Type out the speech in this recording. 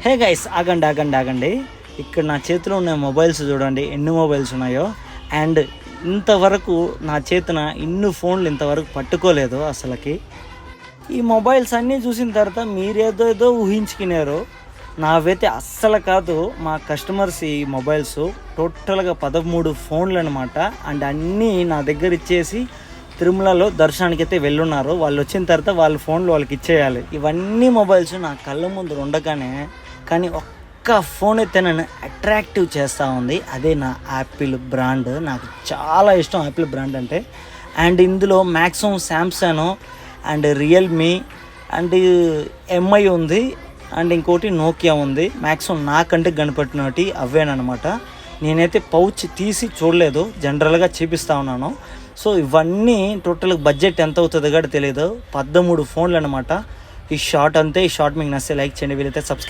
Hey guys, ఆగండి. ఇక్కడ నా చేతిలో ఉన్న మొబైల్స్ చూడండి, ఎన్ని మొబైల్స్ ఉన్నాయో. అండ్ ఇంతవరకు నా చేతిన ఇన్ని ఫోన్లు ఇంతవరకు పట్టుకోలేదు అసలుకి. ఈ మొబైల్స్ అన్నీ చూసిన తర్వాత మీరేదో ఊహించుకున్నారు. నావైతే అస్సలు కాదు. మా కస్టమర్స్ ఈ మొబైల్స్ టోటల్గా 13 ఫోన్లు అనమాట. అండ్ అన్నీ నా దగ్గర ఇచ్చేసి తిరుమలలో దర్శనానికి అయితే వెళ్ళున్నారు. వాళ్ళు వచ్చిన తర్వాత వాళ్ళ ఫోన్లు వాళ్ళకి ఇచ్చేయాలి. ఇవన్నీ మొబైల్స్ నా కళ్ళ ముందు ఉండగానే కానీ ఒక్క ఫోన్ అయితే నన్ను అట్రాక్టివ్ చేస్తూ ఉంది. అదే నా యాపిల్ బ్రాండ్. నాకు చాలా ఇష్టం యాపిల్ బ్రాండ్ అంటే. అండ్ ఇందులో maximum Samsung and Realme and MI ఉంది. అండ్ ఇంకోటి నోకియా ఉంది. మ్యాక్సిమం నాకంటే కనపట్టినటి అవేనమాట. నేనైతే పౌచ్ తీసి చూడలేదు, జనరల్గా చూపిస్తూ ఉన్నాను. సో ఇవన్నీ టోటల్గా బడ్జెట్ ఎంత అవుతుందో కూడా తెలియదు. 13 ఫోన్లు అనమాట. ఈ షార్ట్ అంతే. ఈ షార్ట్ మీకు నచ్చితే లైక్ చేయండి, వీలైతే సబ్స్క్రైబ్